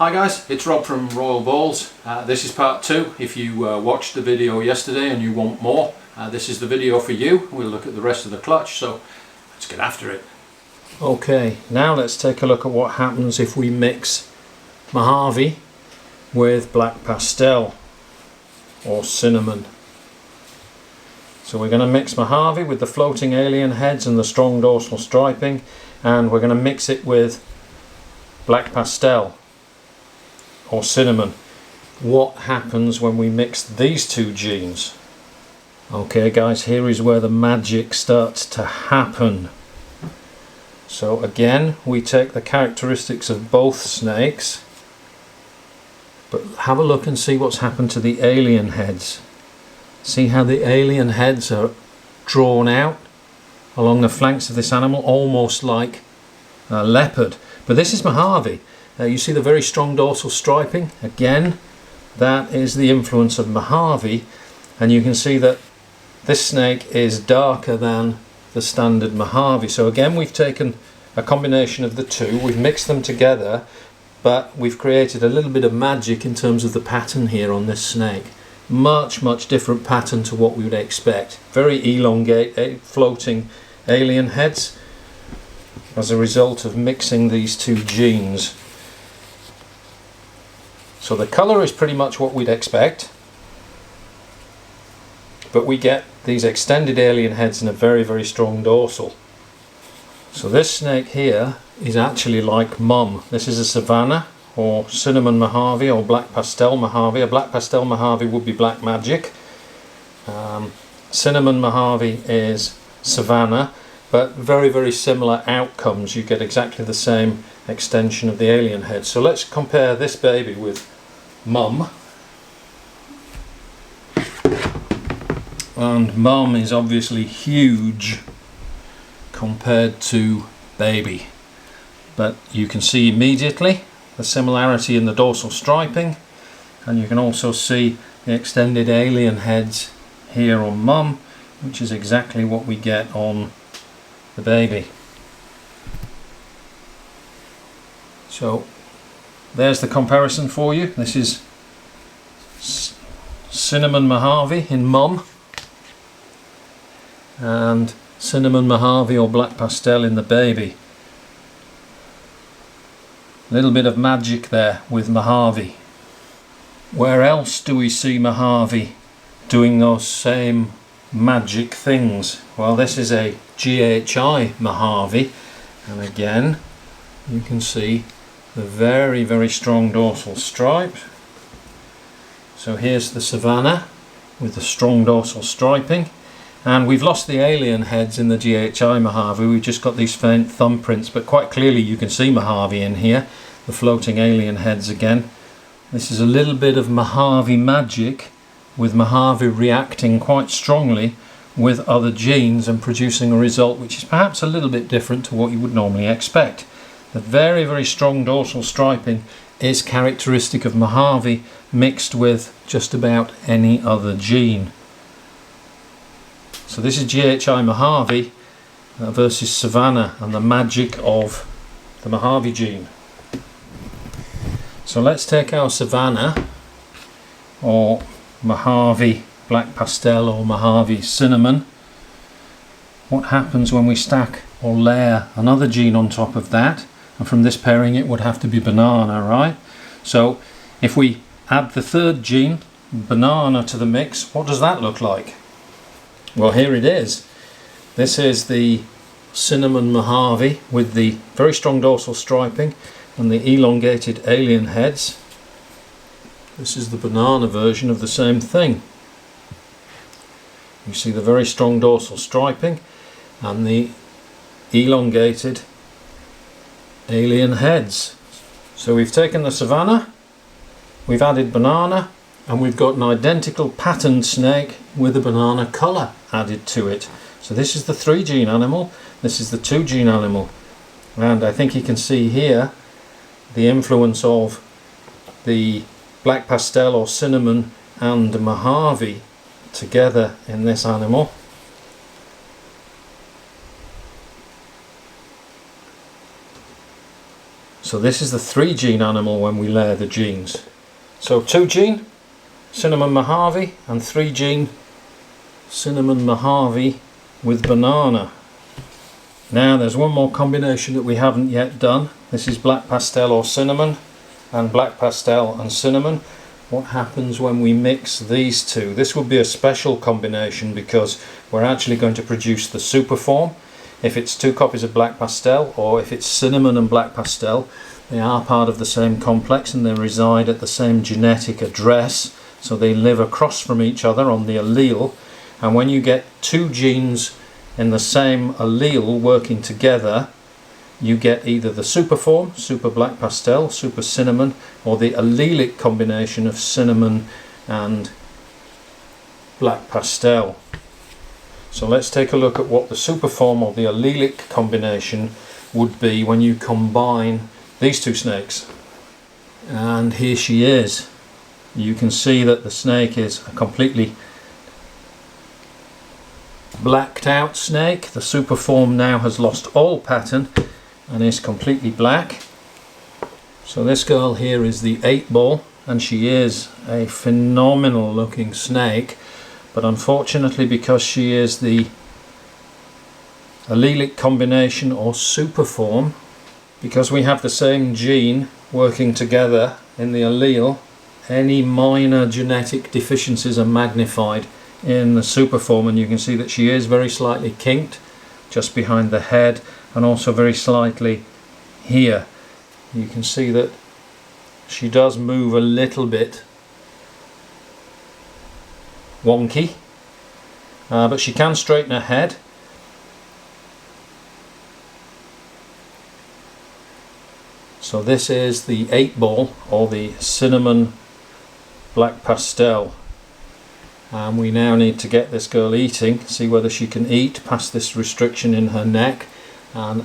Hi guys, it's Rob from Royal Balls. This is part 2. If you watched the video yesterday and you want more, this is the video for you. We'll look at the rest of the clutch, so let's get after it. Okay, now let's take a look at what happens if we mix Mojave with black pastel or cinnamon. So we're going to mix Mojave with the floating alien heads and the strong dorsal striping, and we're going to mix it with black pastel or cinnamon. What happens when we mix these two genes? Okay guys, here is where the magic starts to happen. So again, we take the characteristics of both snakes, but have a look and see what's happened to the alien heads. See how the alien heads are drawn out along the flanks of this animal, almost like a leopard. But this is Mojave. You see the very strong dorsal striping. Again, that is the influence of Mojave, and you can see that this snake is darker than the standard Mojave. So again, we've taken a combination of the two, we've mixed them together, but we've created a little bit of magic in terms of the pattern here on this snake. Much different pattern to what we would expect. Very elongate, floating alien heads as a result of mixing these two genes. So the colour is pretty much what we'd expect, but we get these extended alien heads and a very strong dorsal. So this snake here is actually like Mum. This is a Savannah or cinnamon Mojave or black pastel Mojave. A black pastel Mojave would be black magic. Cinnamon Mojave is Savannah, but very similar outcomes. You get exactly the same extension of the alien head. So let's compare this baby with Mum. And Mum is obviously huge compared to baby, but you can see immediately the similarity in the dorsal striping, and you can also see the extended alien heads here on Mum, which is exactly what we get on the baby. So there's the comparison for you. This is cinnamon Mojave in Mum and cinnamon Mojave or black pastel in the baby. A little bit of magic there with Mojave. Where else do we see Mojave doing those same magic things? Well, this is a GHI Mojave, and again you can see the very strong dorsal stripe. So here's the Savannah with the strong dorsal striping, and we've lost the alien heads in the GHI Mojave. We've just got these faint thumbprints, but quite clearly you can see Mojave in here, the floating alien heads again. This is a little bit of Mojave magic, with Mojave reacting quite strongly with other genes and producing a result which is perhaps a little bit different to what you would normally expect. The very strong dorsal striping is characteristic of Mojave mixed with just about any other gene. So this is GHI Mojave versus Savannah and the magic of the Mojave gene. So let's take our Savannah or Mojave black pastel or Mojave cinnamon. What happens when we stack or layer another gene on top of that? And from this pairing it would have to be banana, right? So if we add the third gene, banana, to the mix, what does that look like? Well, here it is. This is the cinnamon Mojave with the very strong dorsal striping and the elongated alien heads. This is the banana version of the same thing. You see the very strong dorsal striping and the elongated alien heads. So we've taken the Savannah, we've added banana, and we've got an identical patterned snake with a banana colour added to it. So this is the 3 gene animal, this is the 2 gene animal, and I think you can see here the influence of the black pastel or cinnamon and Mojave together in this animal. So this is the 3 gene animal when we layer the genes. So 2 gene cinnamon Mojave and 3 gene cinnamon Mojave with banana. Now there's one more combination that we haven't yet done. This is black pastel or cinnamon and black pastel and cinnamon. What happens when we mix these two? This will be a special combination because we're actually going to produce the super form. If it's 2 copies of black pastel, or if it's cinnamon and black pastel, they are part of the same complex and they reside at the same genetic address, so they live across from each other on the allele. And when you get 2 genes in the same allele working together, you get either the super form, super black pastel, super cinnamon, or the allelic combination of cinnamon and black pastel. So let's take a look at what the super form or the allelic combination would be when you combine these 2 snakes. And here she is. You can see that the snake is a completely blacked out snake. The super form now has lost all pattern and is completely black. So this girl here is the 8-ball, and she is a phenomenal looking snake, but unfortunately, because she is the allelic combination or super form, because we have the same gene working together in the allele, any minor genetic deficiencies are magnified in the super form, and you can see that she is very slightly kinked just behind the head and also very slightly here. You can see that she does move a little bit wonky, but she can straighten her head. So this is the 8-ball or the cinnamon black pastel, and we now need to get this girl eating, see whether she can eat past this restriction in her neck, and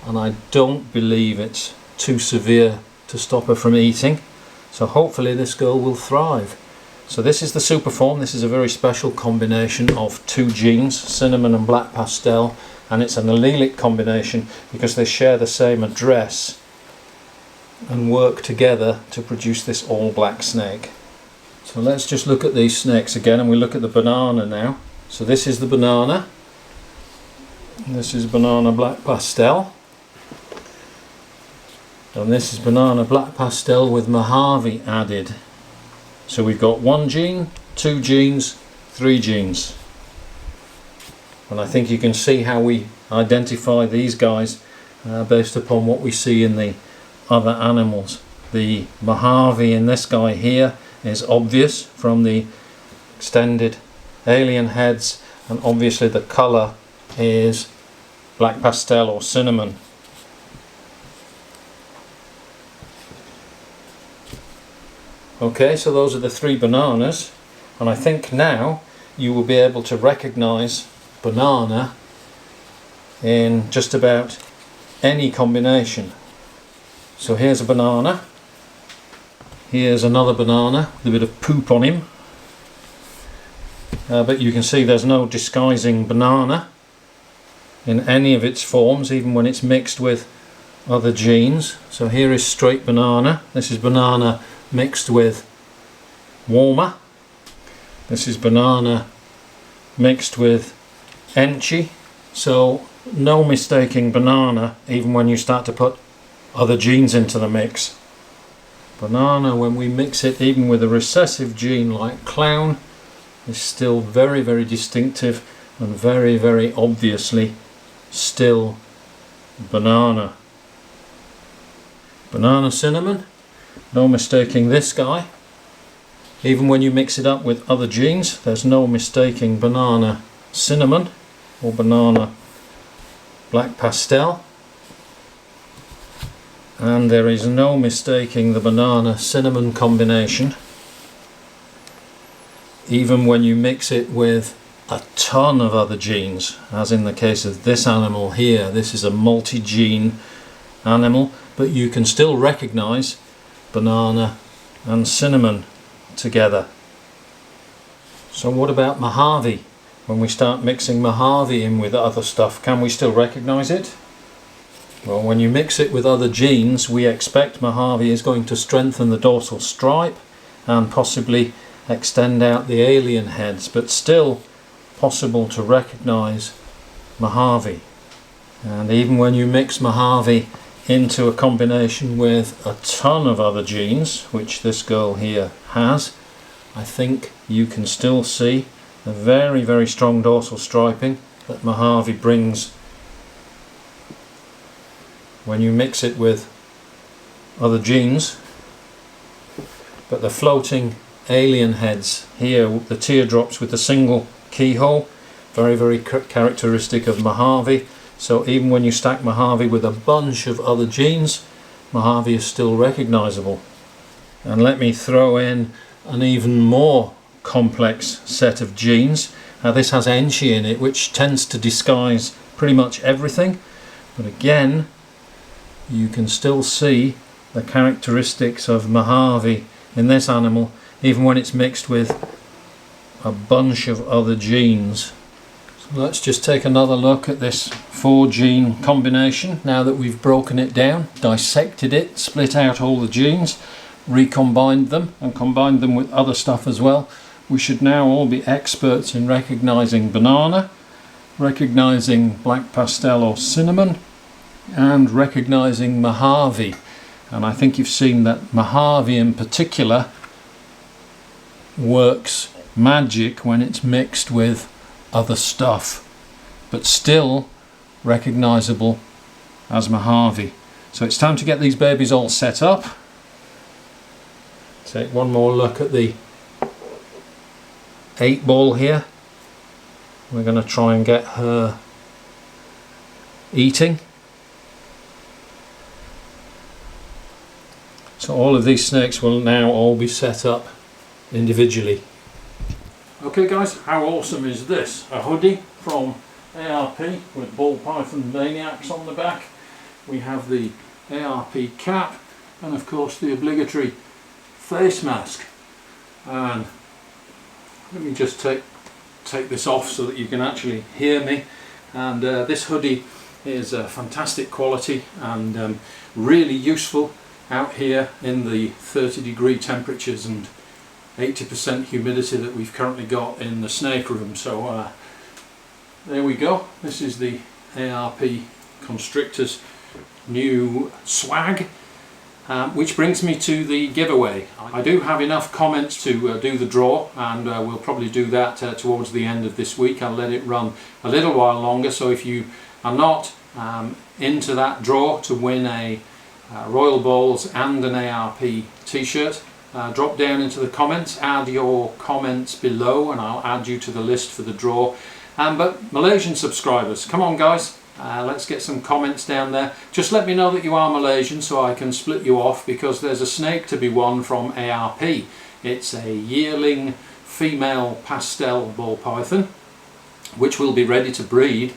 I don't believe it's too severe to stop her from eating, so hopefully this girl will thrive. So this is the super form. This is a very special combination of 2 genes, cinnamon and black pastel, and it's an allelic combination because they share the same address and work together to produce this all black snake. So let's just look at these snakes again, and we look at the banana now. So this is the banana. This is banana black pastel. And this is banana black pastel with Mojave added. So we've got 1 gene, 2 genes, 3 genes. And I think you can see how we identify these guys based upon what we see in the other animals. The Mojave in this guy here is obvious from the extended alien heads, and obviously the colour is black pastel or cinnamon. Okay, so those are the 3 bananas, and I think now you will be able to recognise banana in just about any combination. So here's a banana, here's another banana with a bit of poop on him, but you can see there's no disguising banana in any of its forms, even when it's mixed with other genes. So here is straight banana, this is banana mixed with warmer, this is banana mixed with enchi. So no mistaking banana even when you start to put other genes into the mix. Banana, when we mix it even with a recessive gene like clown, is still very, very distinctive and very, very obviously still banana. Banana cinnamon, no mistaking this guy. Even when you mix it up with other genes, there's no mistaking banana cinnamon or banana black pastel. And there is no mistaking the banana cinnamon combination, even when you mix it with a ton of other genes, as in the case of this animal here. This is a multi-gene animal, but you can still recognize banana and cinnamon together. So what about Mojave? When we start mixing Mojave in with other stuff, can we still recognize it? Well, when you mix it with other genes, we expect Mojave is going to strengthen the dorsal stripe and possibly extend out the alien heads, but still possible to recognize Mojave. And even when you mix Mojave into a combination with a ton of other genes, which this girl here has, I think you can still see the very, very strong dorsal striping that Mojave brings when you mix it with other genes. But the floating alien heads here, the teardrops with the single keyhole, very, very characteristic of Mojave. So even when you stack Mojave with a bunch of other genes, Mojave is still recognizable. And let me throw in an even more complex set of genes. Now this has Enchi in it, which tends to disguise pretty much everything, but again you can still see the characteristics of Mojave in this animal, even when it's mixed with a bunch of other genes. So let's just take another look at this 4-gene combination now that we've broken it down, dissected it, split out all the genes, recombined them and combined them with other stuff as well. We should now all be experts in recognizing banana, recognizing black pastel or cinnamon, and recognizing Mojave. And I think you've seen that Mojave in particular works magic when it's mixed with other stuff, but still recognizable as Mojave. So it's time to get these babies all set up. Take one more look at the 8-ball here. We're going to try and get her eating. So all of these snakes will now all be set up individually. Okay guys, how awesome is this? A hoodie from ARP with ball python maniacs on the back. We have the ARP cap and of course the obligatory face mask. And let me just take this off so that you can actually hear me. And this hoodie is fantastic quality and really useful out here in the 30-degree temperatures and 80% humidity that we've currently got in the snake room. So there we go. This is the ARP Constrictor's new swag. Which brings me to the giveaway. I do have enough comments to do the draw, and we'll probably do that towards the end of this week. I'll let it run a little while longer, so if you are not into that draw to win a Royal Balls and an ARP t-shirt, drop down into the comments, add your comments below and I'll add you to the list for the draw. But Malaysian subscribers, come on guys. Let's get some comments down there. Just let me know that you are Malaysian so I can split you off, because there's a snake to be won from ARP. It's a yearling female pastel ball python which will be ready to breed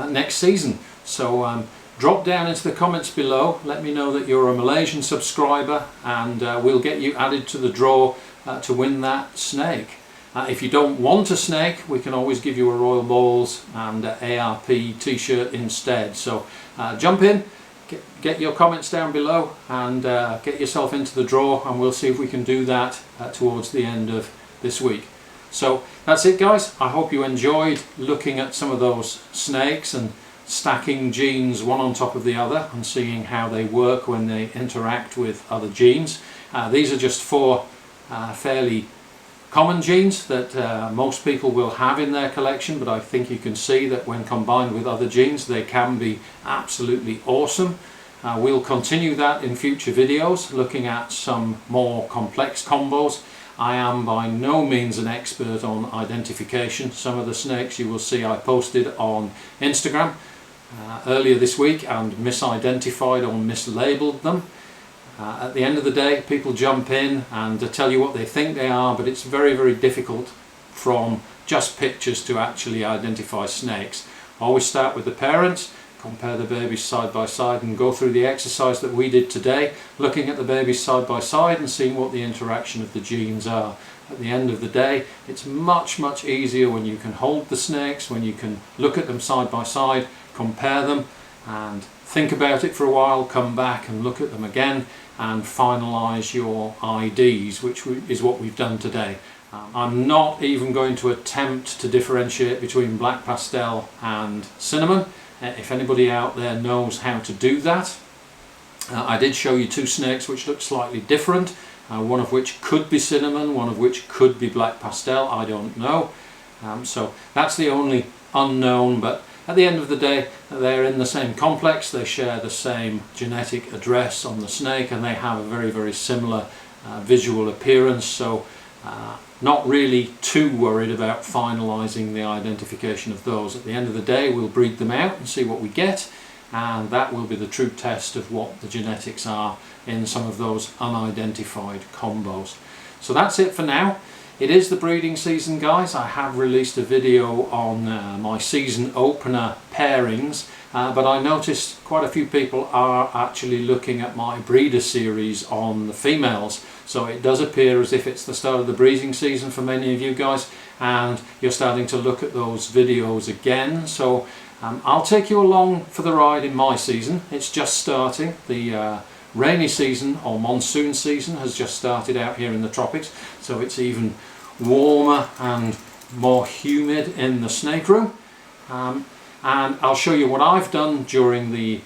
next season. So drop down into the comments below, let me know that you're a Malaysian subscriber, and we'll get you added to the draw to win that snake. If you don't want a snake, we can always give you a Royal Balls and ARP t-shirt instead. So jump in, get your comments down below and get yourself into the draw, and we'll see if we can do that towards the end of this week. So that's it guys. I hope you enjoyed looking at some of those snakes and stacking genes one on top of the other and seeing how they work when they interact with other genes. These are just 4 fairly common genes that most people will have in their collection, but I think you can see that when combined with other genes they can be absolutely awesome. We'll continue that in future videos, looking at some more complex combos. I am by no means an expert on identification. Some of the snakes you will see I posted on Instagram earlier this week and misidentified or mislabeled them. At the end of the day, people jump in and tell you what they think they are, but it's very, very difficult from just pictures to actually identify snakes. Always start with the parents, compare the babies side by side and go through the exercise that we did today, looking at the babies side by side and seeing what the interaction of the genes are. At the end of the day, it's much, much easier when you can hold the snakes, when you can look at them side by side, compare them and think about it for a while, come back and look at them again and finalise your IDs, which is what we've done today. I'm not even going to attempt to differentiate between black pastel and cinnamon. If anybody out there knows how to do that. I did show you two snakes which look slightly different, one of which could be cinnamon, one of which could be black pastel, I don't know. So that's the only unknown, but at the end of the day they're in the same complex, they share the same genetic address on the snake, and they have a very, very similar visual appearance, so not really too worried about finalising the identification of those. At the end of the day we'll breed them out and see what we get, and that will be the true test of what the genetics are in some of those unidentified combos. So that's it for now. It is the breeding season, guys. I have released a video on my season opener pairings, but I noticed quite a few people are actually looking at my breeder series on the females. So it does appear as if it's the start of the breeding season for many of you guys, and you're starting to look at those videos again. So I'll take you along for the ride in my season. It's just starting. The rainy season or monsoon season has just started out here in the tropics, so it's even warmer and more humid in the snake room, and I'll show you what I've done during the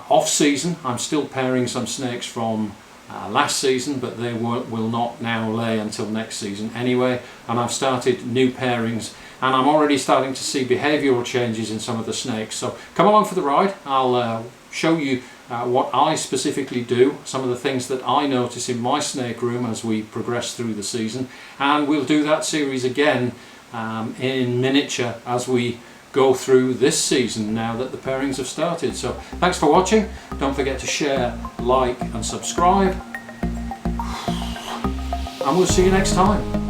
off season. I'm still pairing some snakes from last season, but they will not now lay until next season anyway, and I've started new pairings, and I'm already starting to see behavioural changes in some of the snakes. So come along for the ride. I'll show you what I specifically do, some of the things that I notice in my snake room as we progress through the season, and we'll do that series again in miniature as we go through this season now that the pairings have started. So thanks for watching. Don't forget to share, like and subscribe, and we'll see you next time.